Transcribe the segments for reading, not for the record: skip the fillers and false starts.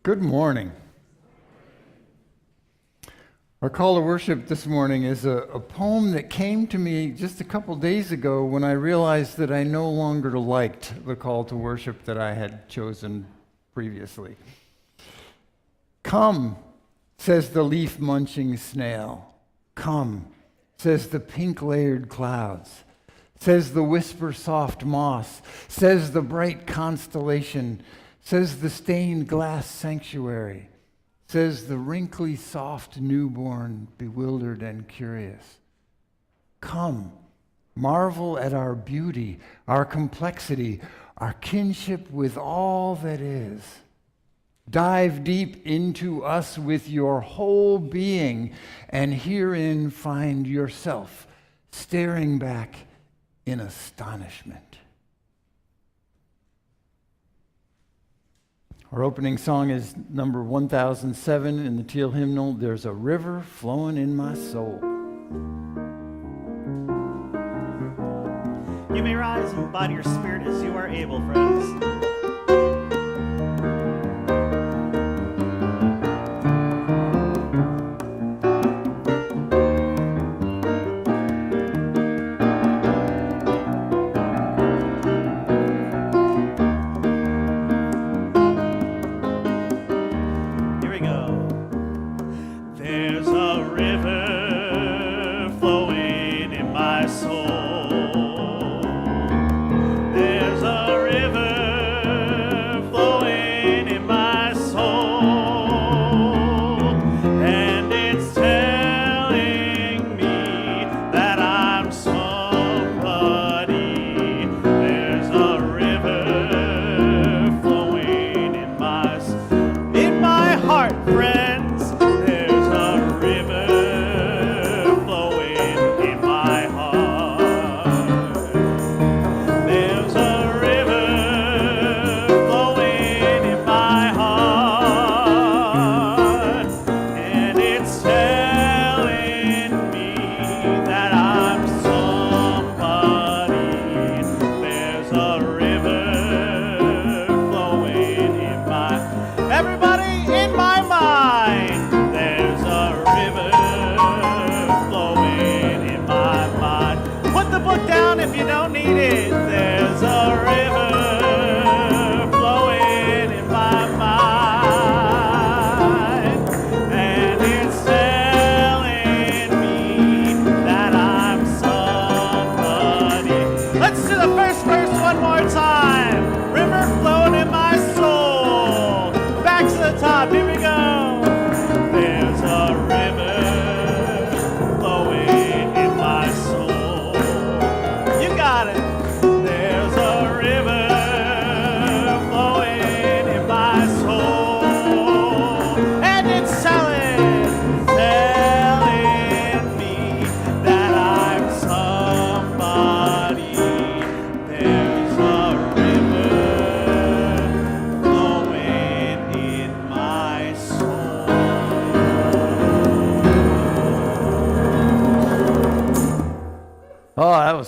Good morning. Our call to worship this morning is a poem that came to me just a couple days ago when I realized that I no longer liked the call to worship that I had chosen previously. Come, says the leaf-munching snail. Come, says the pink-layered clouds. Says the whisper-soft moss. Says the bright constellation. Says the stained glass sanctuary. Says the wrinkly, soft newborn, bewildered and curious. Come, marvel at our beauty, our complexity, our kinship with all that is. Dive deep into us with your whole being, and herein find yourself staring back in astonishment. Our opening song is number 1007 in the Teal hymnal, There's a River Flowing in My Soul. You may rise and body your spirit as you are able, friends.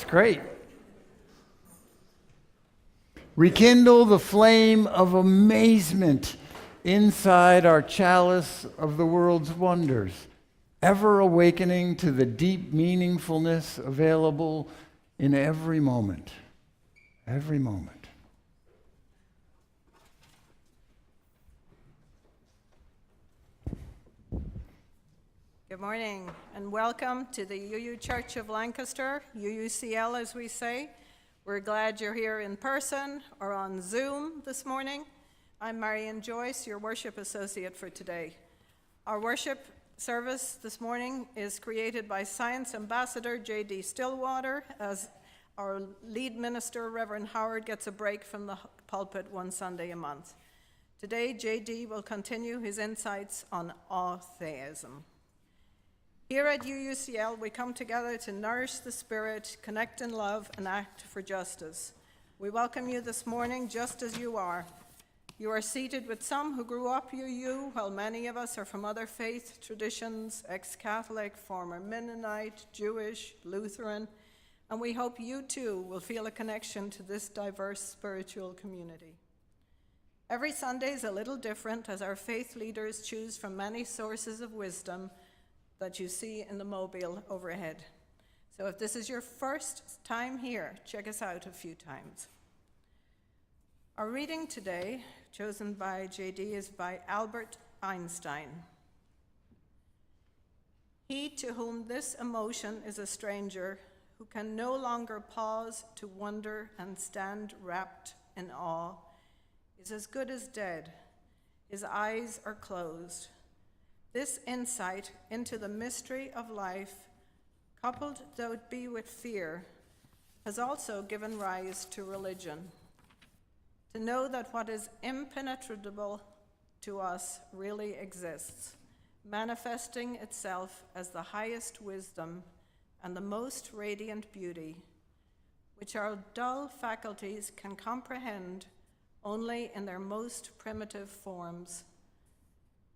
Great. Rekindle the flame of amazement inside our chalice of the world's wonders, ever awakening to the deep meaningfulness available in every moment. Every moment. Good morning and welcome to the UU Church of Lancaster, UUCL as we say. We're glad you're here in person or on Zoom this morning. I'm Marian Joyce, your worship associate for today. Our worship service this morning is created by Science Ambassador J.D. Stillwater as our lead minister, Reverend Howard, gets a break from the pulpit one Sunday a month. Today, J.D. will continue his insights on Awetheism. Here at UUCL, we come together to nourish the spirit, connect in love, and act for justice. We welcome you this morning just as you are. You are seated with some who grew up UU, while many of us are from other faith traditions, ex-Catholic, former Mennonite, Jewish, Lutheran, and we hope you too will feel a connection to this diverse spiritual community. Every Sunday is a little different as our faith leaders choose from many sources of wisdom that you see in the mobile overhead. So if this is your first time here, check us out a few times. Our reading today, chosen by JD, is by Albert Einstein. He to whom this emotion is a stranger, who can no longer pause to wonder and stand wrapped in awe, is as good as dead. His eyes are closed. This insight into the mystery of life, coupled though it be with fear, has also given rise to religion. To know that what is impenetrable to us really exists, manifesting itself as the highest wisdom and the most radiant beauty, which our dull faculties can comprehend only in their most primitive forms.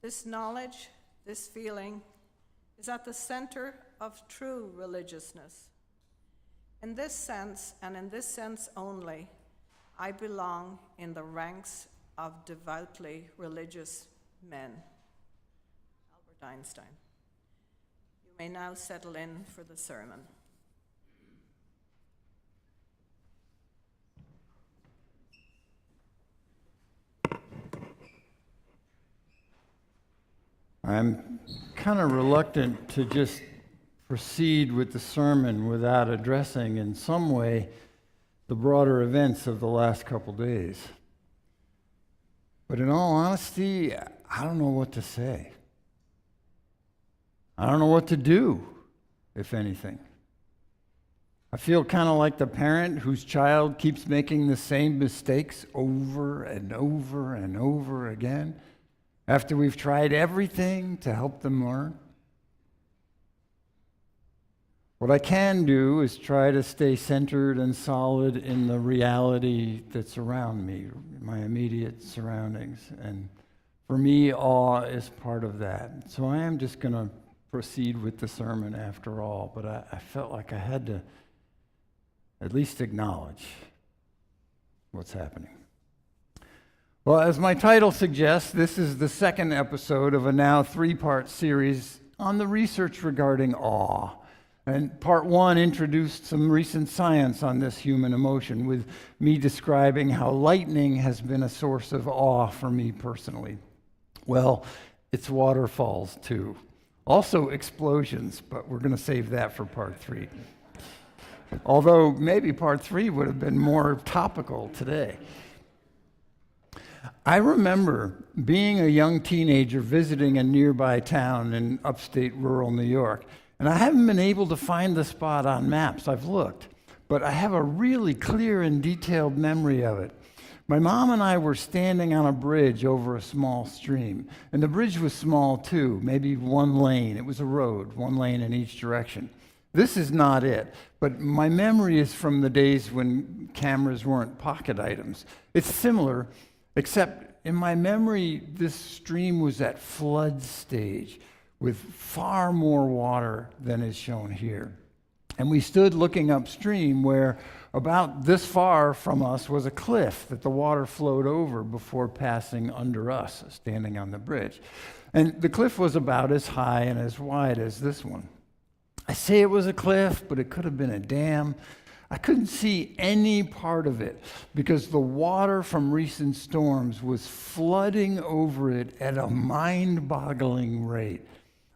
This knowledge, this feeling, is at the center of true religiousness. In this sense, and in this sense only, I belong in the ranks of devoutly religious men. Albert Einstein. You may now settle in for the sermon. I'm kind of reluctant to just proceed with the sermon without addressing in some way the broader events of the last couple days. But in all honesty, I don't know what to say. I don't know what to do, if anything. I feel kind of like the parent whose child keeps making the same mistakes over and over and over again after we've tried everything to help them learn. What I can do is try to stay centered and solid in the reality that's around me, my immediate surroundings. And for me, awe is part of that. So I am just going to proceed with the sermon after all, but I felt like I had to at least acknowledge what's happening. Well, as my title suggests, this is the second episode of a now 3-part series on the research regarding awe. And part 1 introduced some recent science on this human emotion, with me describing how lightning has been a source of awe for me personally. Well, it's waterfalls too. Also explosions, but we're going to save that for part 3. Although maybe part 3 would have been more topical today. I remember being a young teenager visiting a nearby town in upstate rural New York, and I haven't been able to find the spot on maps. I've looked, but I have a really clear and detailed memory of it. My mom and I were standing on a bridge over a small stream, and the bridge was small too, maybe 1 lane. It was a road, 1 lane in each direction. This is not it, but my memory is from the days when cameras weren't pocket items. It's similar, except in my memory, this stream was at flood stage with far more water than is shown here. And we stood looking upstream where about this far from us was a cliff that the water flowed over before passing under us, standing on the bridge. And the cliff was about as high and as wide as this one. I say it was a cliff, but it could have been a dam. I couldn't see any part of it because the water from recent storms was flooding over it at a mind-boggling rate.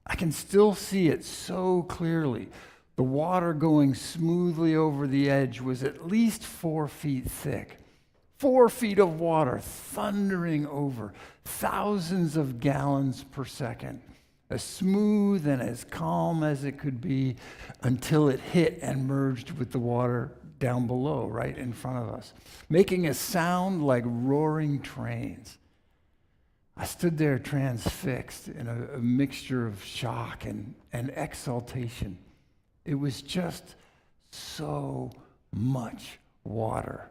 I can still see it so clearly. The water going smoothly over the edge was at least 4 feet thick. 4 feet of water thundering over, thousands of gallons per second. As smooth and as calm as it could be until it hit and merged with the water down below, right in front of us, making a sound like roaring trains. I stood there transfixed in a mixture of shock and exaltation. It was just so much water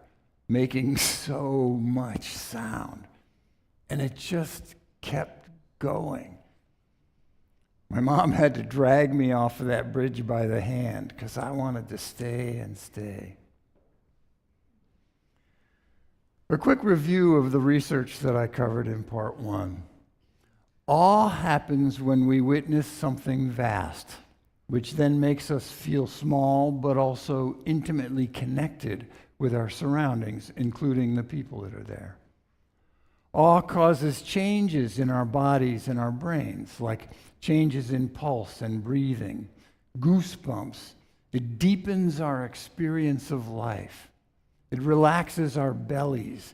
making so much sound. And it just kept going. My mom had to drag me off of that bridge by the hand because I wanted to stay and stay. A quick review of the research that I covered in part 1. Awe happens when we witness something vast, which then makes us feel small but also intimately connected with our surroundings, including the people that are there. Awe causes changes in our bodies and our brains, like changes in pulse and breathing, goosebumps. It deepens our experience of life. It relaxes our bellies,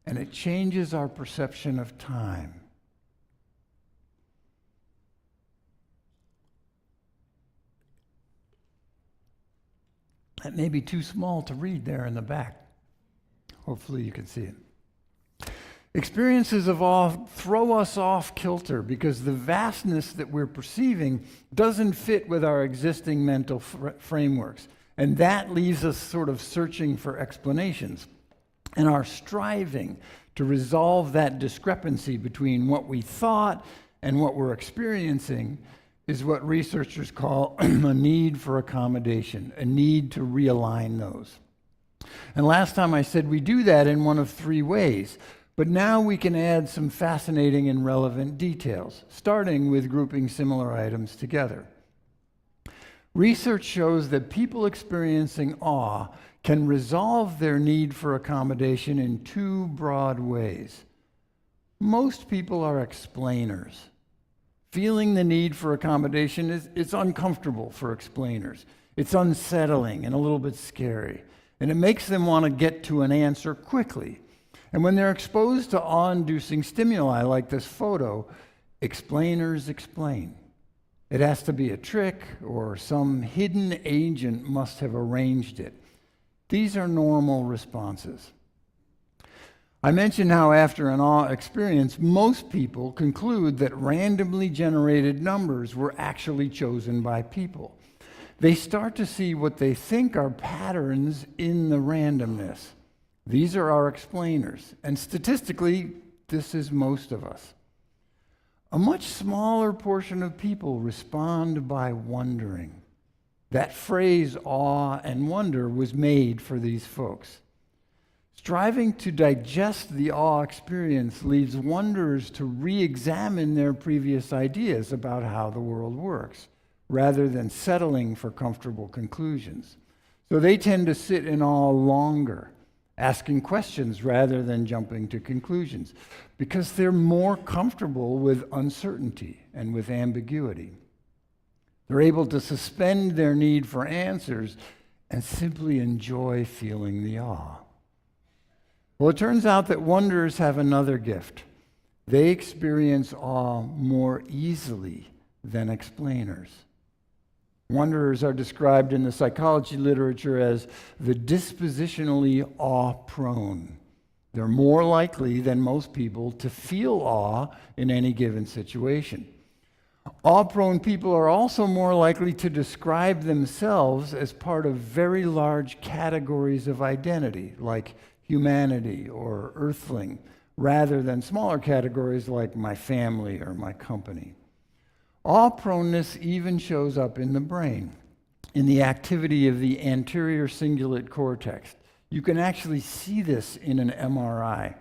and it changes our perception of time. That may be too small to read there in the back. Hopefully you can see it. Experiences of awe throw us off kilter because the vastness that we're perceiving doesn't fit with our existing mental frameworks. And that leaves us sort of searching for explanations. And our striving to resolve that discrepancy between what we thought and what we're experiencing is what researchers call a need for accommodation, a need to realign those. And last time I said we do that in one of 3 ways, but now we can add some fascinating and relevant details, starting with grouping similar items together. Research shows that people experiencing awe can resolve their need for accommodation in 2 broad ways. Most people are explainers. Feeling the need for accommodation is uncomfortable for explainers. It's unsettling and a little bit scary. And it makes them want to get to an answer quickly. And when they're exposed to awe-inducing stimuli like this photo, explainers explain. It has to be a trick, or some hidden agent must have arranged it. These are normal responses. I mentioned how after an awe experience, most people conclude that randomly generated numbers were actually chosen by people. They start to see what they think are patterns in the randomness. These are our explainers, and statistically, this is most of us. A much smaller portion of people respond by wondering. That phrase, awe and wonder, was made for these folks. Striving to digest the awe experience leads wanderers to re-examine their previous ideas about how the world works, rather than settling for comfortable conclusions. So they tend to sit in awe longer, asking questions rather than jumping to conclusions, because they're more comfortable with uncertainty and with ambiguity. They're able to suspend their need for answers and simply enjoy feeling the awe. Well, it turns out that wanderers have another gift. They experience awe more easily than explainers. Wanderers are described in the psychology literature as the dispositionally awe-prone. They're more likely than most people to feel awe in any given situation. Awe-prone people are also more likely to describe themselves as part of very large categories of identity, like humanity or earthling, rather than smaller categories like my family or my company. Awe-proneness even shows up in the brain, in the activity of the anterior cingulate cortex. You can actually see this in an MRI.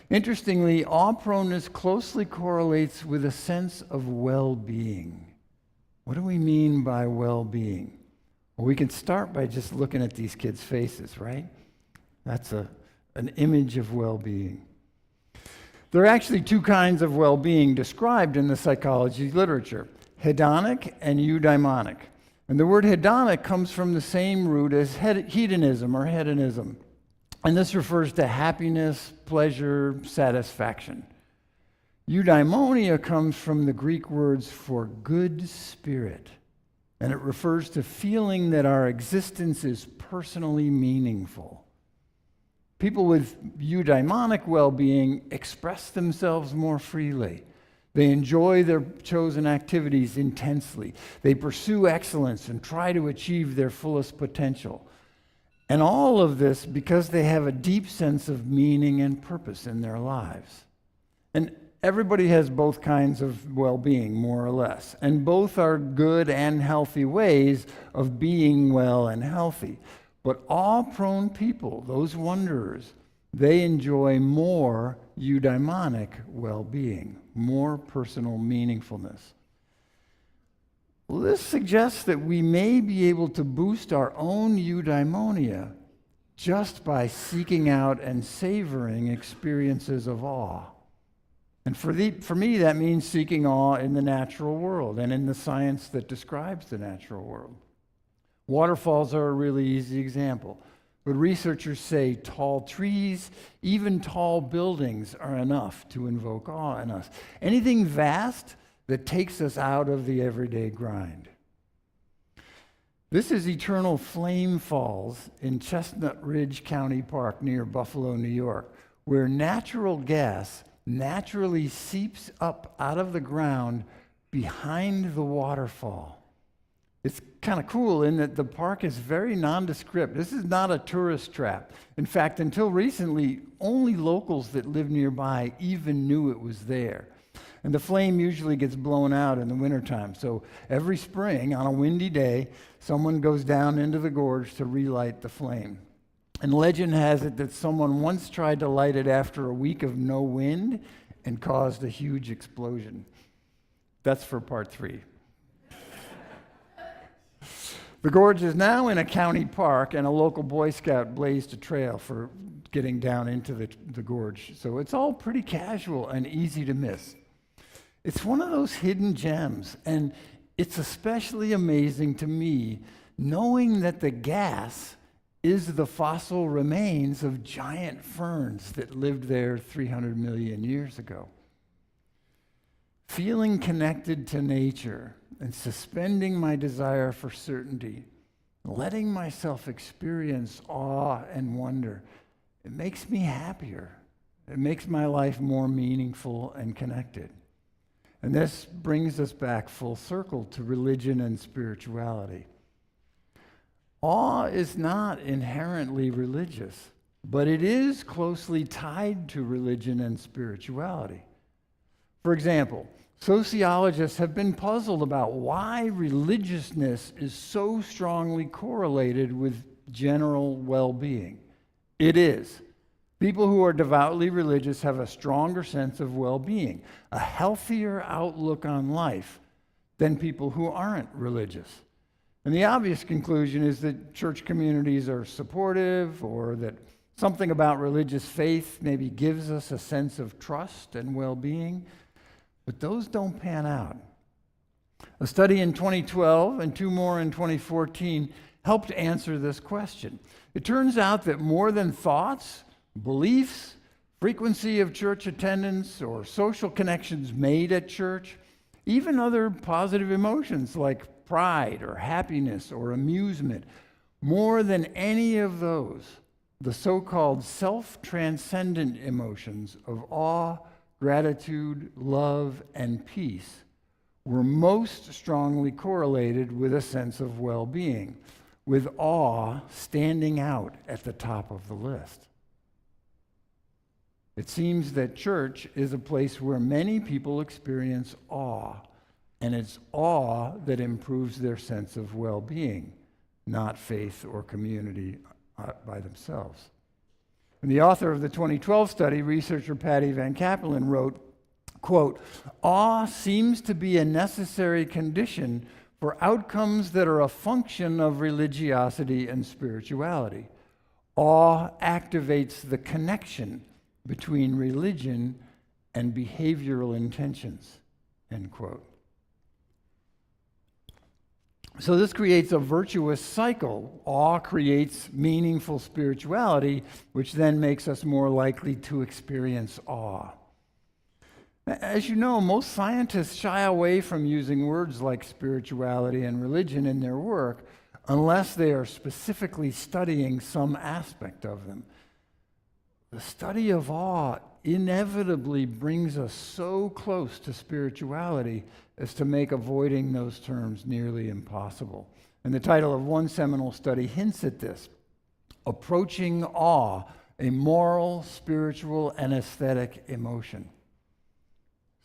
Interestingly, awe-proneness closely correlates with a sense of well-being. What do we mean by well-being? Well, we can start by just looking at these kids' faces, right? That's an image of well-being. There are actually 2 kinds of well-being described in the psychology literature, hedonic and eudaimonic. And the word hedonic comes from the same root as hedonism or hedonism. And this refers to happiness, pleasure, satisfaction. Eudaimonia comes from the Greek words for good spirit. And it refers to feeling that our existence is personally meaningful. People with eudaimonic well-being express themselves more freely. They enjoy their chosen activities intensely. They pursue excellence and try to achieve their fullest potential. And all of this because they have a deep sense of meaning and purpose in their lives. And everybody has both kinds of well-being, more or less. And both are good and healthy ways of being well and healthy. But awe-prone people, those wanderers, they enjoy more eudaimonic well-being, more personal meaningfulness. Well, this suggests that we may be able to boost our own eudaimonia just by seeking out and savoring experiences of awe. And for me, that means seeking awe in the natural world and in the science that describes the natural world. Waterfalls are a really easy example. But researchers say tall trees, even tall buildings, are enough to invoke awe in us. Anything vast that takes us out of the everyday grind. This is Eternal Flame Falls in Chestnut Ridge County Park near Buffalo, New York, where natural gas naturally seeps up out of the ground behind the waterfall. It's kind of cool in that the park is very nondescript. This is not a tourist trap. In fact, until recently, only locals that live nearby even knew it was there. And the flame usually gets blown out in the wintertime. So every spring, on a windy day, someone goes down into the gorge to relight the flame. And legend has it that someone once tried to light it after a week of no wind and caused a huge explosion. That's for part 3. The gorge is now in a county park, and a local Boy Scout blazed a trail for getting down into the gorge. So it's all pretty casual and easy to miss. It's one of those hidden gems, and it's especially amazing to me knowing that the gas is the fossil remains of giant ferns that lived there 300 million years ago. Feeling connected to nature and suspending my desire for certainty, letting myself experience awe and wonder, it makes me happier. It makes my life more meaningful and connected. And this brings us back full circle to religion and spirituality. Awe is not inherently religious, but it is closely tied to religion and spirituality. For example, sociologists have been puzzled about why religiousness is so strongly correlated with general well-being. It is. People who are devoutly religious have a stronger sense of well-being, a healthier outlook on life than people who aren't religious. And the obvious conclusion is that church communities are supportive, or that something about religious faith maybe gives us a sense of trust and well-being. But those don't pan out. A study in 2012 and 2 more in 2014 helped answer this question. It turns out that more than thoughts, beliefs, frequency of church attendance, or social connections made at church, even other positive emotions like pride or happiness or amusement, more than any of those, the so-called self-transcendent emotions of awe, gratitude, love, and peace were most strongly correlated with a sense of well-being, with awe standing out at the top of the list. It seems that church is a place where many people experience awe, and it's awe that improves their sense of well-being, not faith or community by themselves. And the author of the 2012 study, researcher Patty Van Kapellen, wrote, quote, "Awe seems to be a necessary condition for outcomes that are a function of religiosity and spirituality. Awe activates the connection between religion and behavioral intentions," end quote. So this creates a virtuous cycle. Awe creates meaningful spirituality, which then makes us more likely to experience awe. As you know, most scientists shy away from using words like spirituality and religion in their work unless they are specifically studying some aspect of them. The study of awe inevitably brings us so close to spirituality as to make avoiding those terms nearly impossible. And the title of one seminal study hints at this: Approaching Awe, a Moral, Spiritual, and Aesthetic Emotion.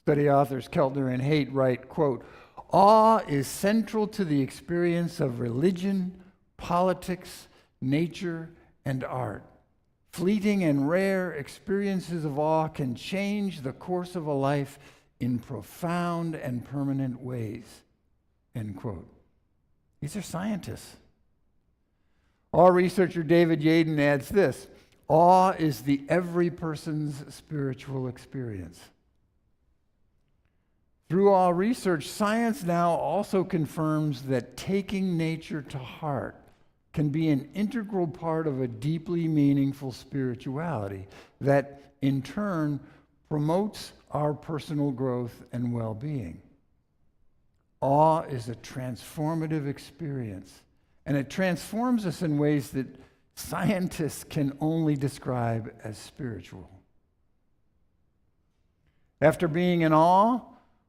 Study authors Keltner and Haight write, quote, "Awe is central to the experience of religion, politics, nature, and art. Fleeting and rare experiences of awe can change the course of a life in profound and permanent ways. End quote. These are scientists. Awe researcher David Yaden adds this: awe is the every person's spiritual experience. Through awe research, science now also confirms that taking nature to heart can be an integral part of a deeply meaningful spirituality that, in turn, promotes our personal growth and well-being. Awe is a transformative experience, and it transforms us in ways that scientists can only describe as spiritual. After being in awe,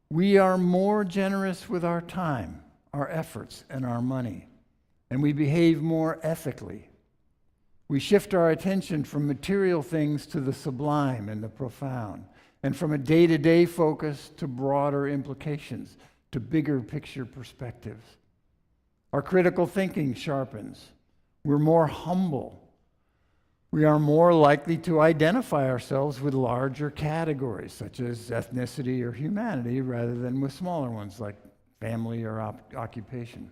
we are more generous with our time, our efforts, and our money, and we behave more ethically. We shift our attention from material things to the sublime and the profound, and from a day-to-day focus to broader implications, to bigger picture perspectives. Our critical thinking sharpens. We're more humble. We are more likely to identify ourselves with larger categories, such as ethnicity or humanity, rather than with smaller ones like family or occupation.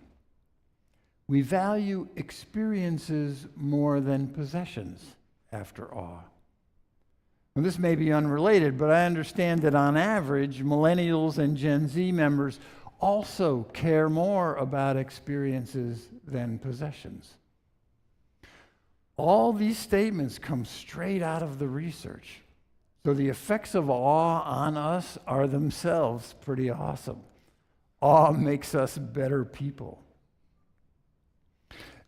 We value experiences more than possessions after awe. Well, this may be unrelated, but I understand that on average, millennials and Gen Z members also care more about experiences than possessions. All these statements come straight out of the research. So the effects of awe on us are themselves pretty awesome. Awe makes us better people.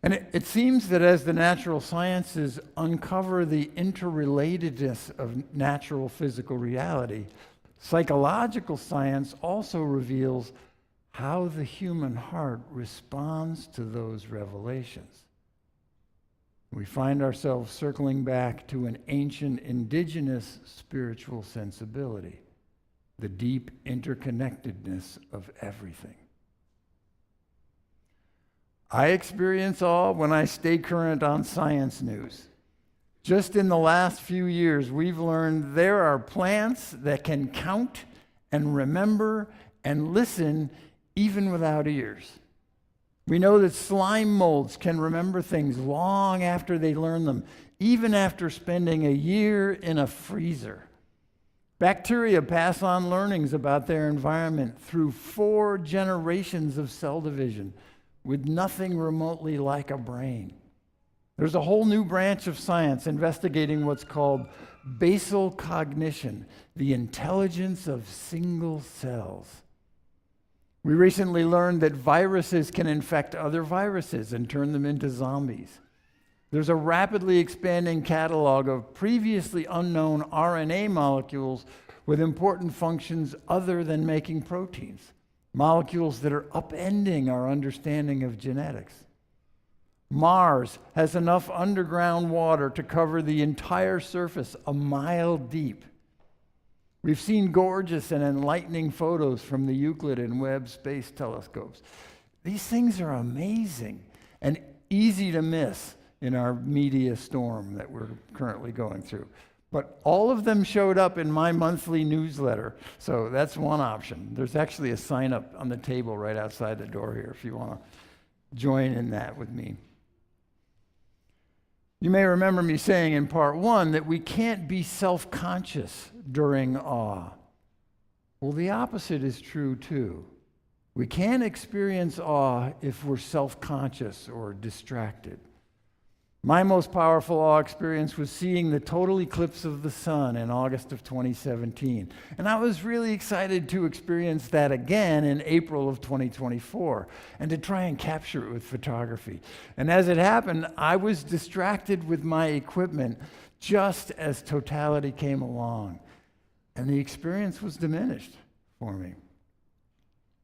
And it seems that as the natural sciences uncover the interrelatedness of natural physical reality, psychological science also reveals how the human heart responds to those revelations. We find ourselves circling back to an ancient indigenous spiritual sensibility, the deep interconnectedness of everything. I experience awe when I stay current on science news. Just in the last few years, we've learned there are plants that can count and remember and listen even without ears. We know that slime molds can remember things long after they learn them, even after spending a year in a freezer. Bacteria pass on learnings about their environment through 4 generations of cell division, with nothing remotely like a brain. There's a whole new branch of science investigating what's called basal cognition, the intelligence of single cells. We recently learned that viruses can infect other viruses and turn them into zombies. There's a rapidly expanding catalog of previously unknown RNA molecules with important functions other than making proteins. Molecules that are upending our understanding of genetics. Mars has enough underground water to cover the entire surface a mile deep. We've seen gorgeous and enlightening photos from the Euclid and Webb space telescopes. These things are amazing and easy to miss in our media storm that we're currently going through. But all of them showed up in my monthly newsletter, so that's one option. There's actually a sign up on the table right outside the door here if you want to join in that with me. You may remember me saying in part 1 that we can't be self-conscious during awe. Well, the opposite is true too. We can't experience awe if we're self-conscious or distracted. My most powerful awe experience was seeing the total eclipse of the sun in August of 2017. And I was really excited to experience that again in April of 2024 and to try and capture it with photography. And as it happened, I was distracted with my equipment just as totality came along. And the experience was diminished for me.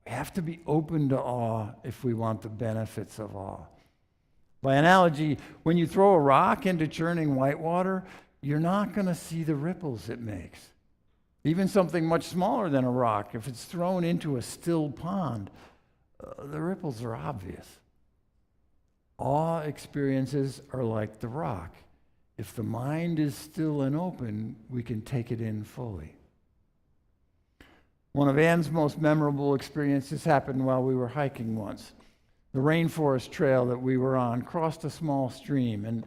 We have to be open to awe if we want the benefits of awe. By analogy, when you throw a rock into churning whitewater, you're not going to see the ripples it makes. Even something much smaller than a rock, if it's thrown into a still pond, the ripples are obvious. Awe experiences are like the rock. if the mind is still and open, we can take it in fully. One of Anne's most memorable experiences happened while we were hiking once. The rainforest trail that we were on crossed a small stream, and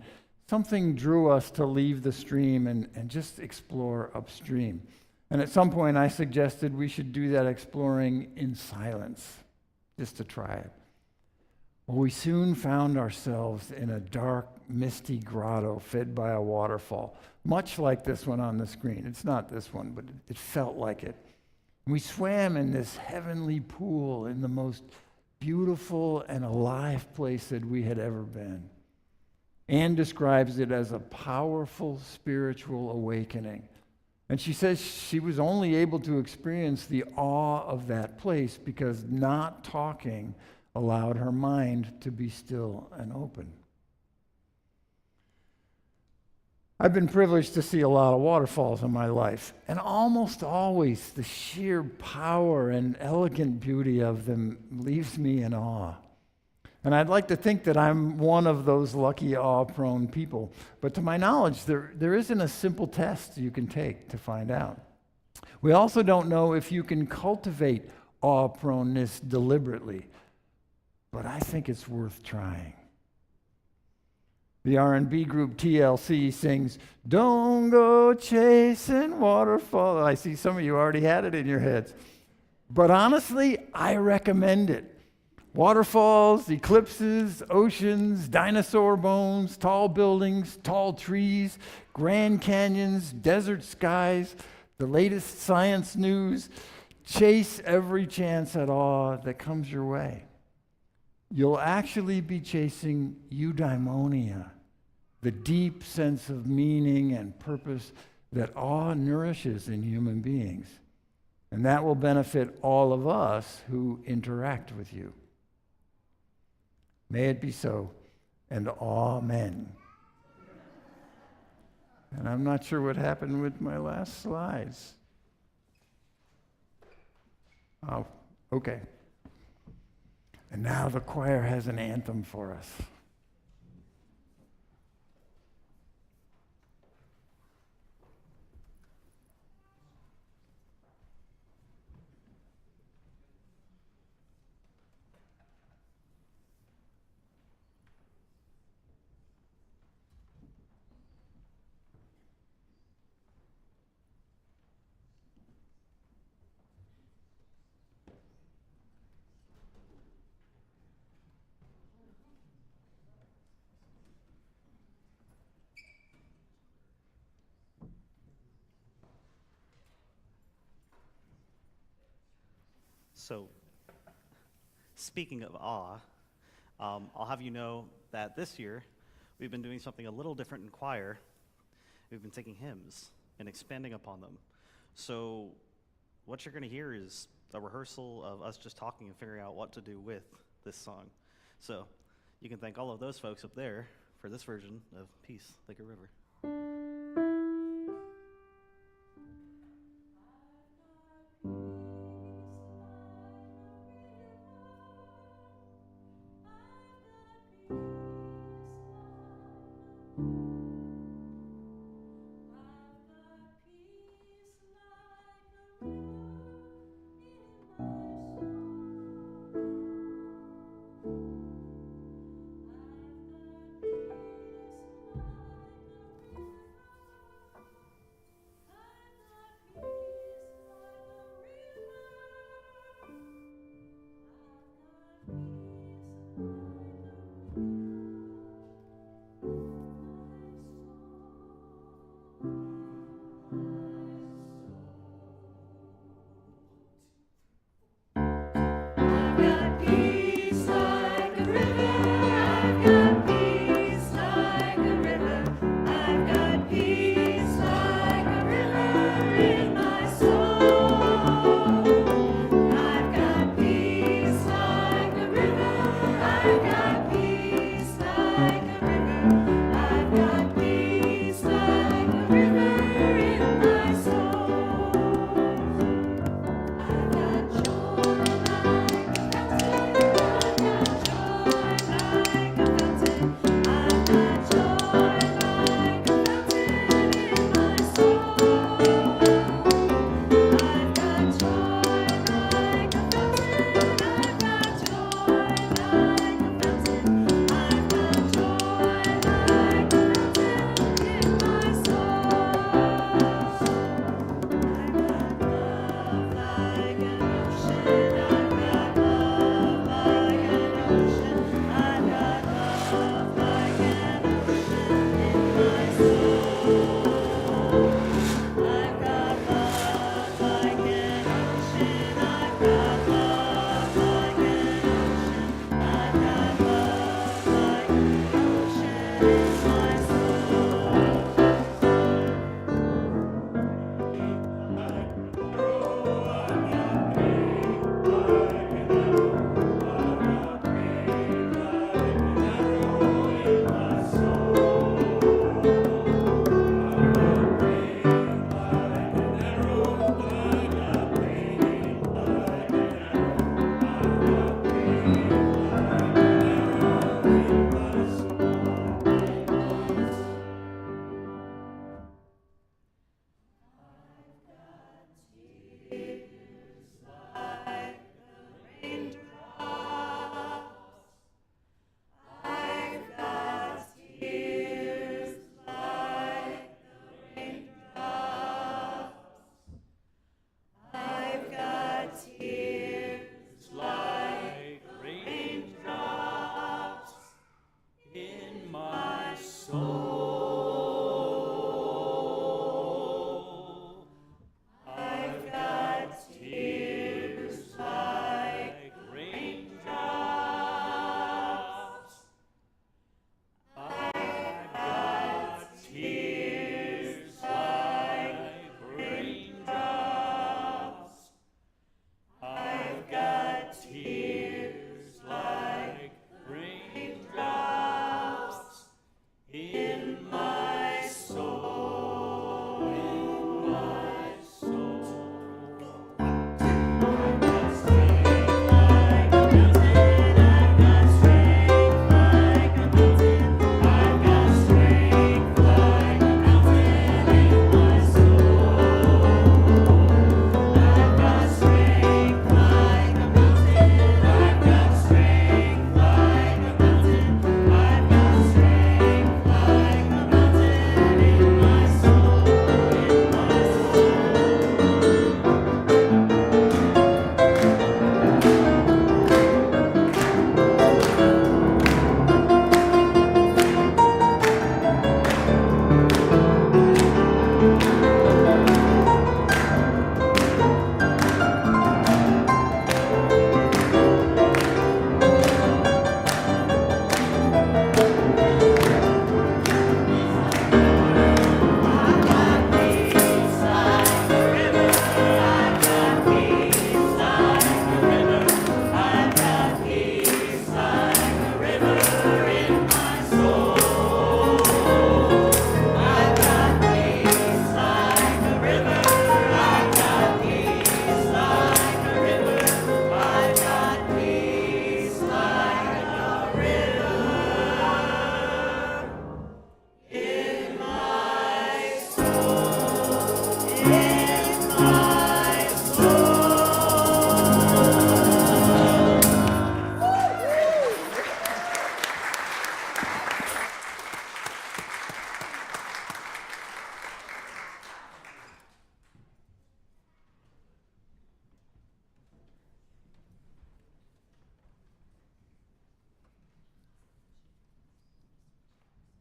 something drew us to leave the stream and just explore upstream. And at some point, I suggested we should do that exploring in silence, just to try it. Well, we soon found ourselves in a dark, misty grotto fed by a waterfall, much like this one on the screen. It's not this one, but it felt like it. We swam in this heavenly pool in the most beautiful and alive place that we had ever been. Anne describes it as a powerful spiritual awakening. And she says she was only able to experience the awe of that place because not talking allowed her mind to be still and open. I've been privileged to see a lot of waterfalls in my life, and almost always the sheer power and elegant beauty of them leaves me in awe. And I'd like to think that I'm one of those lucky awe-prone people, but to my knowledge, there isn't a simple test you can take to find out. We also don't know if you can cultivate awe-proneness deliberately, but I think it's worth trying. The R&B group TLC sings, "Don't go chasing waterfalls." I see some of you already had it in your heads. But honestly, I recommend it. Waterfalls, eclipses, oceans, dinosaur bones, tall buildings, tall trees, Grand Canyons, desert skies, the latest science news. Chase every chance at awe that comes your way. You'll actually be chasing eudaimonia, the deep sense of meaning and purpose that awe nourishes in human beings. And that will benefit all of us who interact with you. May it be so, and amen. And I'm not sure what happened with my last slides. Oh, okay. And now the choir has an anthem for us. So, speaking of awe, I'll have you know that this year we've been doing something a little different in choir. We've been taking hymns and expanding upon them. So, what you're going to hear is a rehearsal of us just talking and figuring out what to do with this song. So, you can thank all of those folks up there for this version of Peace Like a River.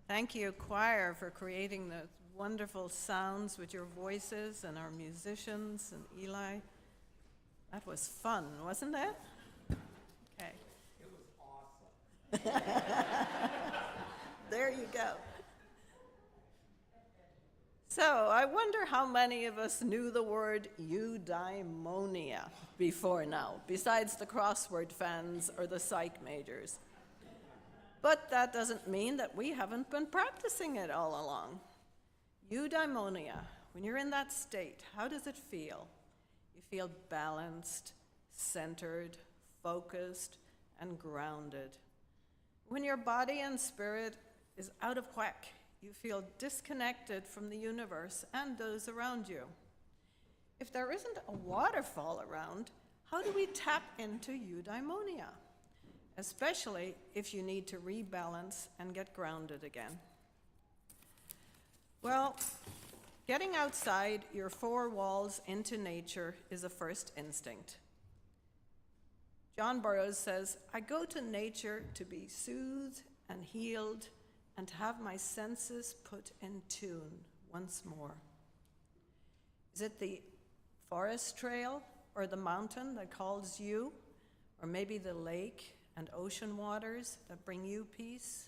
Thank you, choir, for creating those wonderful sounds with your voices and our musicians and Eli. That was fun, wasn't it? Okay. It was awesome. There you go. So I wonder how many of us knew the word eudaimonia before now, besides the crossword fans or the psych majors. But that doesn't mean that we haven't been practicing it all along. Eudaimonia, when you're in that state, how does it feel? You feel balanced, centered, focused, and grounded. When your body and spirit is out of whack, you feel disconnected from the universe and those around you. If there isn't a waterfall around, how do we tap into eudaimonia? Especially if you need to rebalance and get grounded again. Well, getting outside your four walls into nature is a first instinct. John Burroughs says, "I go to nature to be soothed and healed and to have my senses put in tune once more." Is it the forest trail or the mountain that calls you, or maybe the lake and ocean waters that bring you peace?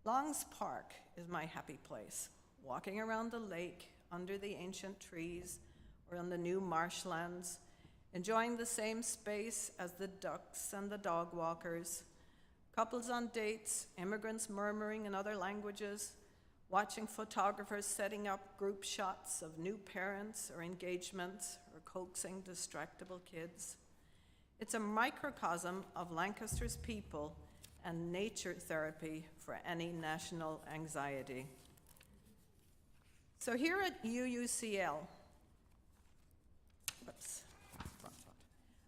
Long's Park is my happy place, walking around the lake, under the ancient trees, or on the new marshlands, enjoying the same space as the ducks and the dog walkers, couples on dates, immigrants murmuring in other languages, watching photographers setting up group shots of new parents or engagements, or coaxing distractible kids. It's a microcosm of Lancaster's people and nature therapy for any national anxiety. So here at UUCL,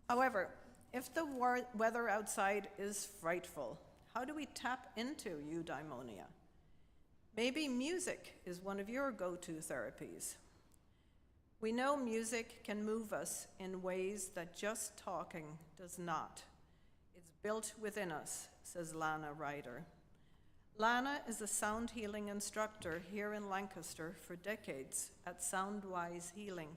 however, if the weather outside is frightful, how do we tap into eudaimonia? Maybe music is one of your go-to therapies. We know music can move us in ways that just talking does not. It's built within us, says Lana Ryder. Lana is a sound healing instructor here in Lancaster for decades at Soundwise Healing.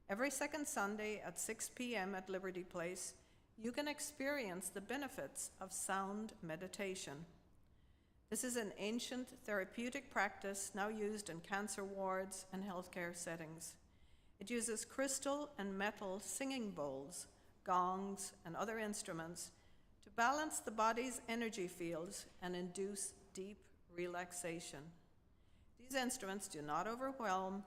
Every second Sunday at 6 p.m. at Liberty Place, you can experience the benefits of sound meditation. This is an ancient therapeutic practice now used in cancer wards and healthcare settings. It uses crystal and metal singing bowls, gongs, and other instruments to balance the body's energy fields and induce deep relaxation. These instruments do not overwhelm.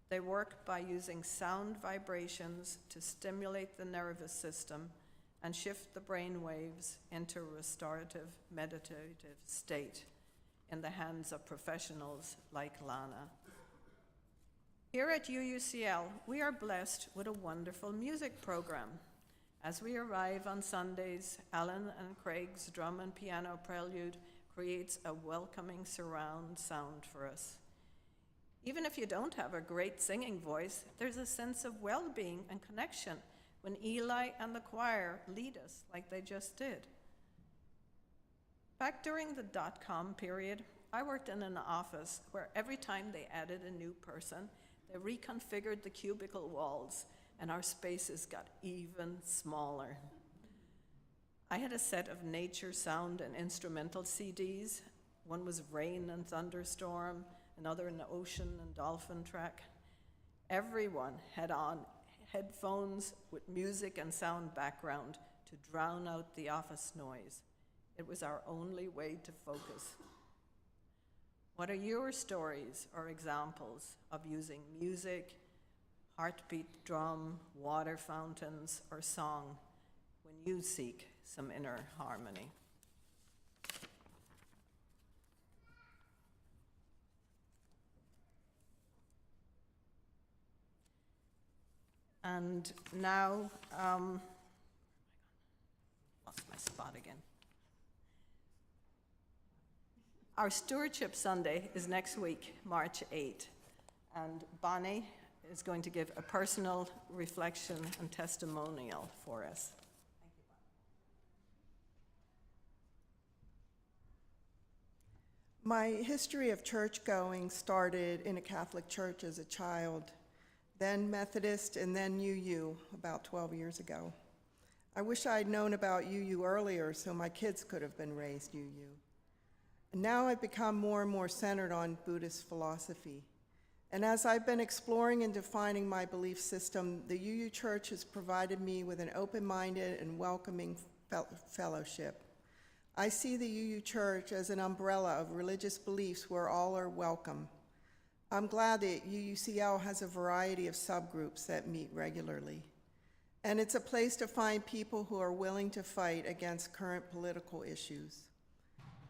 They work by using sound vibrations to stimulate the nervous system and shift the brain waves into a restorative, meditative state in the hands of professionals like Lana. Here at UUCL, we are blessed with a wonderful music program. As we arrive on Sundays, Alan and Craig's drum and piano prelude creates a welcoming surround sound for us. Even if you don't have a great singing voice, there's a sense of well-being and connection when Eli and the choir lead us like they just did. Back during the dot-com period, I worked in an office where every time they added a new person, they reconfigured the cubicle walls, and our spaces got even smaller. I had a set of nature sound and instrumental CDs. One was Rain and Thunderstorm, another an Ocean and Dolphin track. Everyone had on headphones with music and sound background to drown out the office noise. It was our only way to focus. What are your stories or examples of using music, heartbeat drum, water fountains, or song when you seek some inner harmony? And now, lost my spot again. Our Stewardship Sunday is next week, March 8th, and Bonnie is going to give a personal reflection and testimonial for us. My history of church going started in a Catholic church as a child, then Methodist, and then UU about 12 years ago. I wish I had known about UU earlier so my kids could have been raised UU. And now I've become more and more centered on Buddhist philosophy. And as I've been exploring and defining my belief system, the UU Church has provided me with an open-minded and welcoming fellowship. I see the UU Church as an umbrella of religious beliefs where all are welcome. I'm glad that UUCL has a variety of subgroups that meet regularly. And it's a place to find people who are willing to fight against current political issues.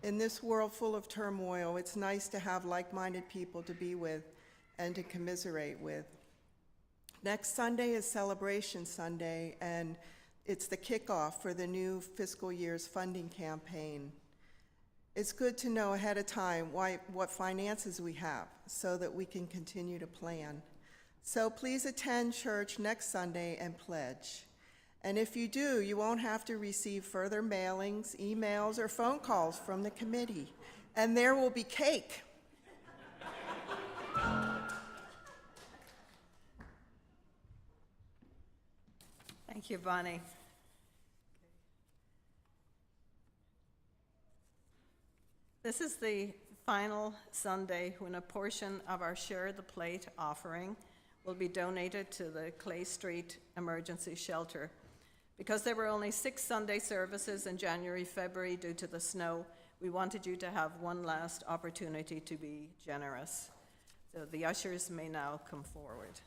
In this world full of turmoil, it's nice to have like-minded people to be with and to commiserate with. Next Sunday is Celebration Sunday, and it's the kickoff for the new fiscal year's funding campaign. It's good to know ahead of time what finances we have so that we can continue to plan. So please attend church next Sunday and pledge. And if you do, you won't have to receive further mailings, emails, or phone calls from the committee. And there will be cake. Thank you, Bonnie. This is the final Sunday when a portion of our Share the Plate offering will be donated to the Clay Street Emergency Shelter. Because there were only 6 Sunday services in January, February due to the snow, we wanted you to have one last opportunity to be generous. So the ushers may now come forward.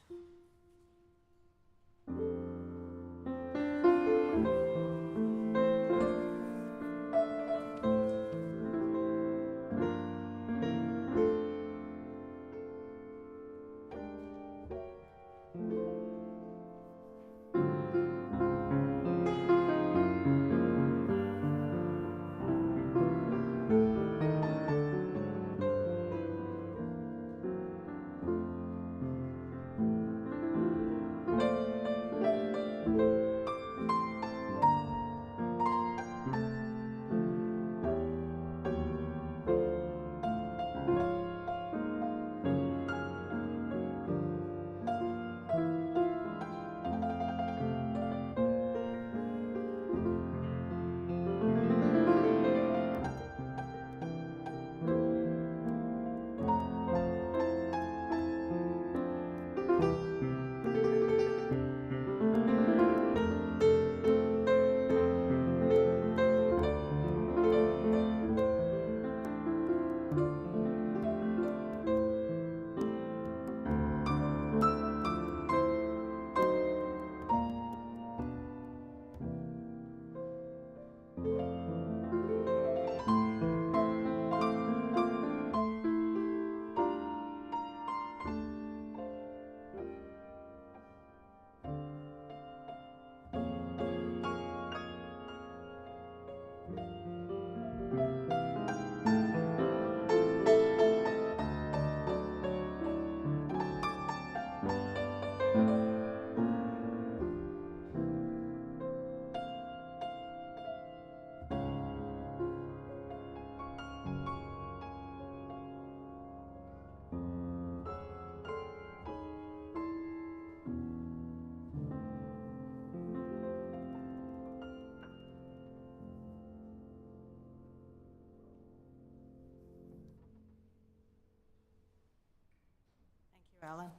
Alan.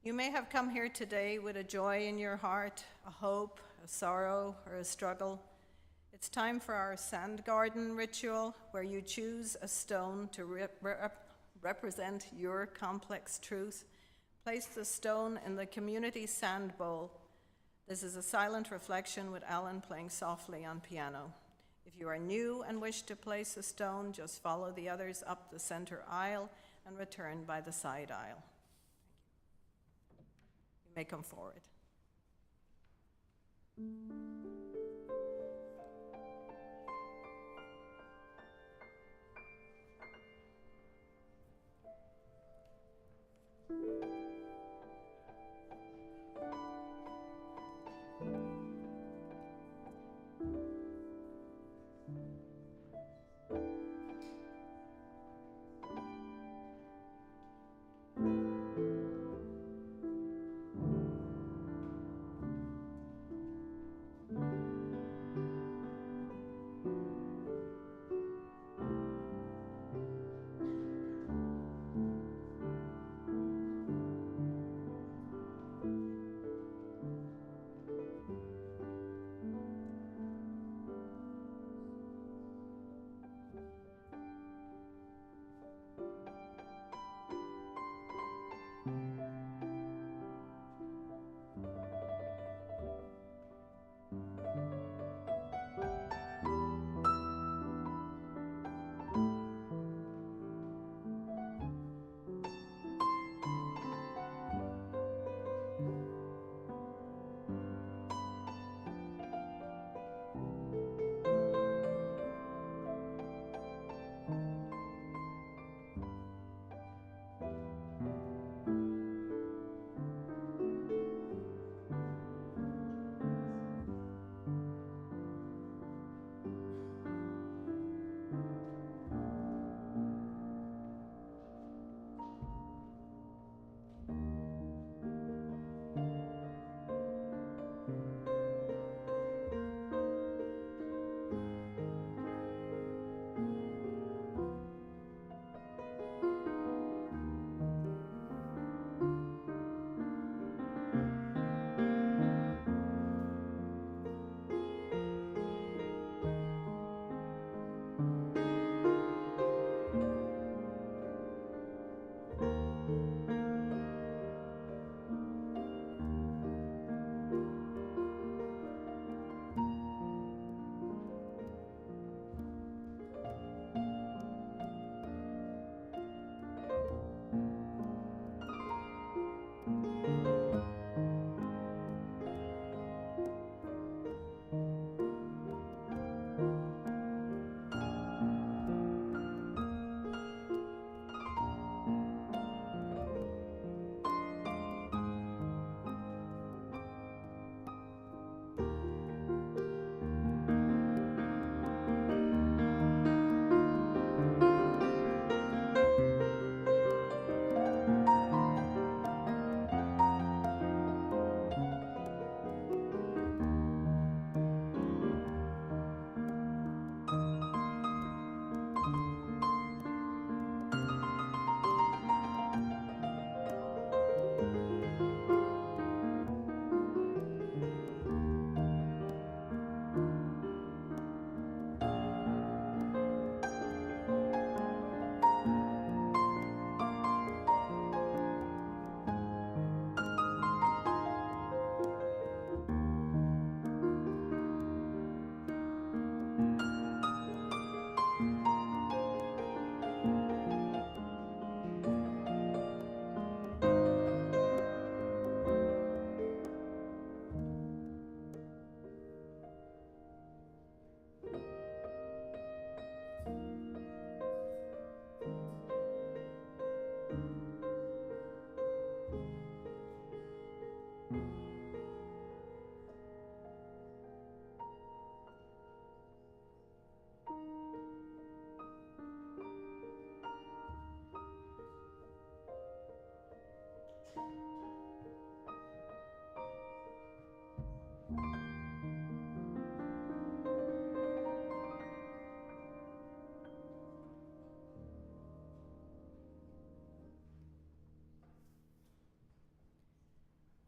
You may have come here today with a joy in your heart, a hope, a sorrow, or a struggle. It's time for our sand garden ritual, where you choose a stone to represent your complex truth. Place the stone in the community sand bowl. This is a silent reflection with Alan playing softly on piano. If you are new and wish to place a stone, just follow the others up the center aisle and return by the side aisle. You may come forward.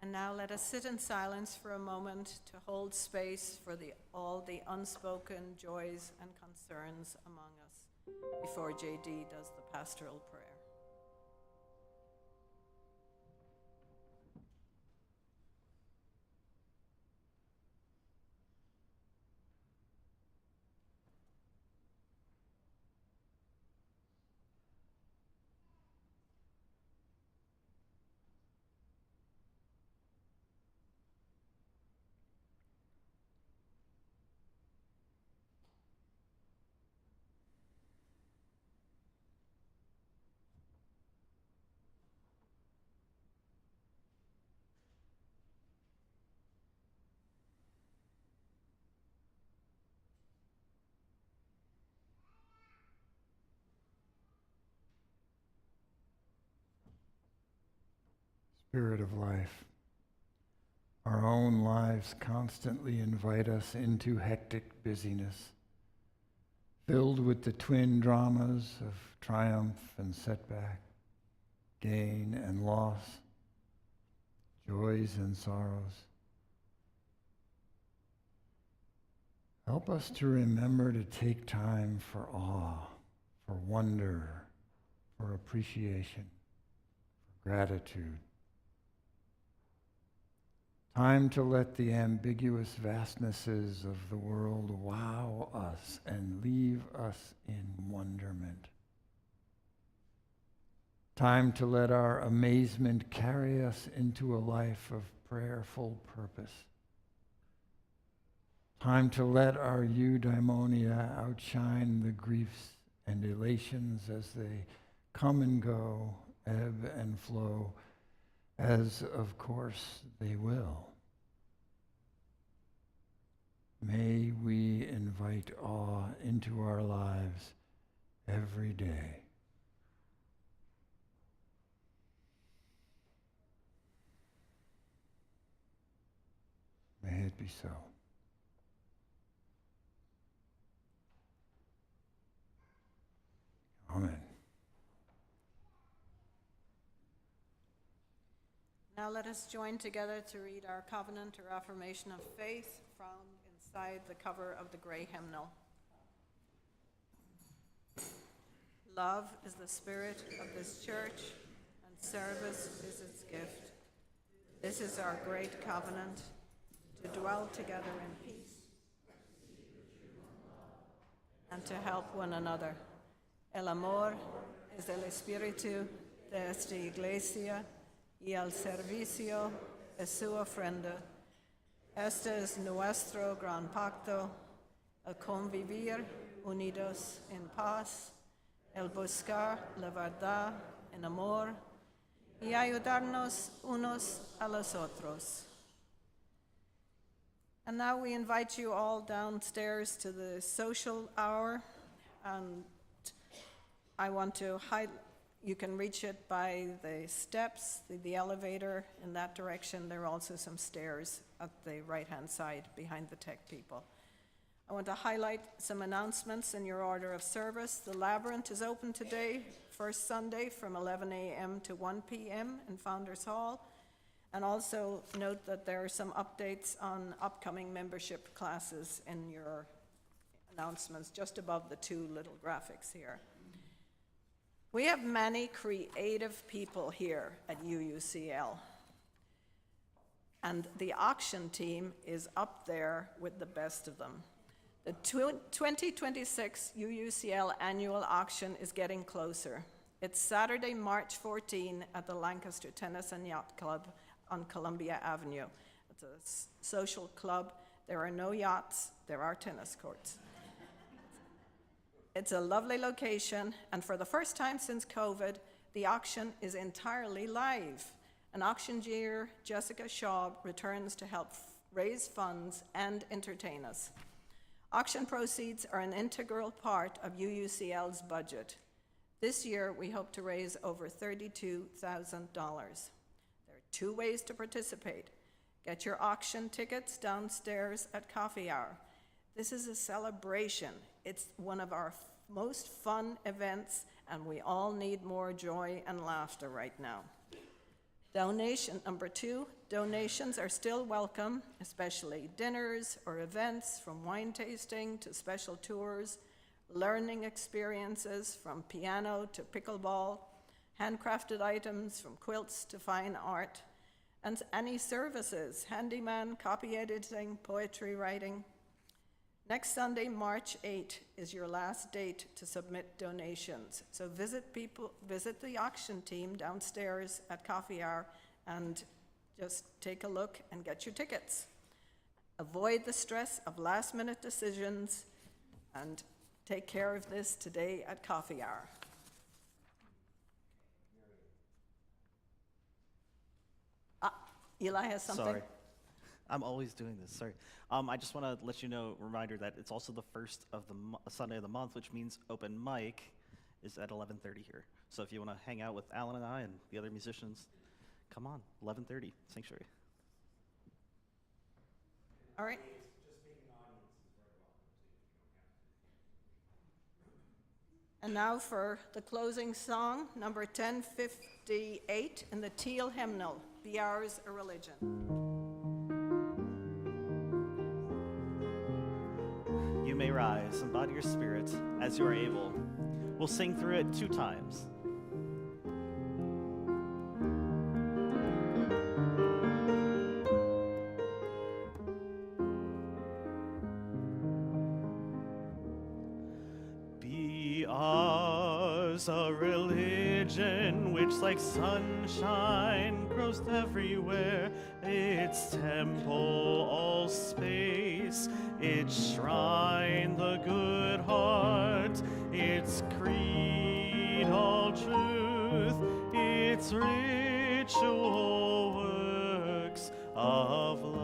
And now let us sit in silence for a moment to hold space for all the unspoken joys and concerns among us before JD does the pastoral prayer. Spirit of life. Our own lives constantly invite us into hectic busyness, filled with the twin dramas of triumph and setback, gain and loss, joys and sorrows. Help us to remember to take time for awe, for wonder, for appreciation, for gratitude. Time to let the ambiguous vastnesses of the world wow us and leave us in wonderment. Time to let our amazement carry us into a life of prayerful purpose. Time to let our eudaimonia outshine the griefs and elations as they come and go, ebb and flow, as of course they will. May we invite awe into our lives every day. May it be so. Amen. Now let us join together to read our covenant or affirmation of faith from inside the cover of the gray hymnal. Love is the spirit of this church, and service is its gift. This is our great covenant, to dwell together in peace and to help one another. El amor es el espíritu de esta iglesia y el servicio es su ofrenda. Este es nuestro gran pacto, el convivir unidos en paz, el buscar la verdad en amor y ayudarnos unos a los otros. And now we invite you all downstairs to the social hour. And I want to you can reach it by the steps, the elevator in that direction. There are also some stairs at the right-hand side behind the tech people. I want to highlight some announcements in your order of service. The Labyrinth is open today, first Sunday from 11 a.m. to 1 p.m. in Founders Hall. And also note that there are some updates on upcoming membership classes in your announcements, just above the two little graphics here. We have many creative people here at UUCL. And the auction team is up there with the best of them. The 2026 UUCL annual auction is getting closer. It's Saturday, March 14 at the Lancaster Tennis and Yacht Club on Columbia Avenue. It's a social club. There are no yachts, there are tennis courts. It's a lovely location, and for the first time since COVID, the auction is entirely live. An auctioneer, Jessica Shaw, returns to help raise funds and entertain us. Auction proceeds are an integral part of UUCL's budget. This year, we hope to raise over $32,000. There are two ways to participate. Get your auction tickets downstairs at coffee hour. This is a celebration. It's one of our most fun events, and we all need more joy and laughter right now. Donation number 2, donations are still welcome, especially dinners or events, from wine tasting to special tours, learning experiences from piano to pickleball, handcrafted items from quilts to fine art, and any services, handyman, copy editing, poetry writing. Next Sunday, March 8, is your last date to submit donations. So visit the auction team downstairs at coffee hour and just take a look and get your tickets. Avoid the stress of last-minute decisions and take care of this today at coffee hour. Eli has something. Sorry. I'm always doing this, sorry. I just want to let you know, reminder that it's also the first of the Sunday of the month, which means open mic is at 11:30 here. So if you want to hang out with Alan and I and the other musicians, come on, 11:30, sanctuary. All right. And now for the closing song, number 1058 in the Teal hymnal, Be Ours a Religion. You may rise and bow to your spirit as you are able. We'll sing through it 2 times. Be ours a religion which like sunshine grows everywhere, its temple all space, its shrine the good heart, its creed all truth, its ritual works of love.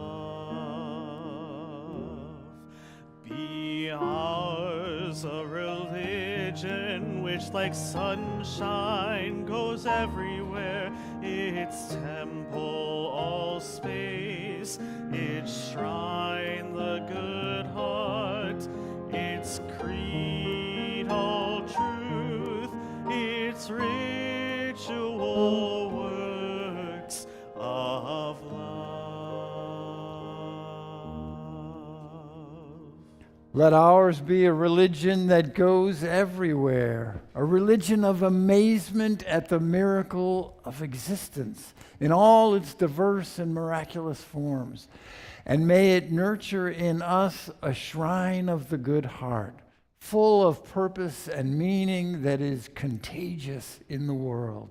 Be ours a religion which like sunshine goes everywhere, its temple all space, its shrine the good heart, its creed all truth, its ritual works of love. Let ours be a religion that goes everywhere, a religion of amazement at the miracle of existence in all its diverse and miraculous forms. And may it nurture in us a shrine of the good heart, full of purpose and meaning that is contagious in the world.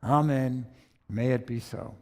Amen. May it be so.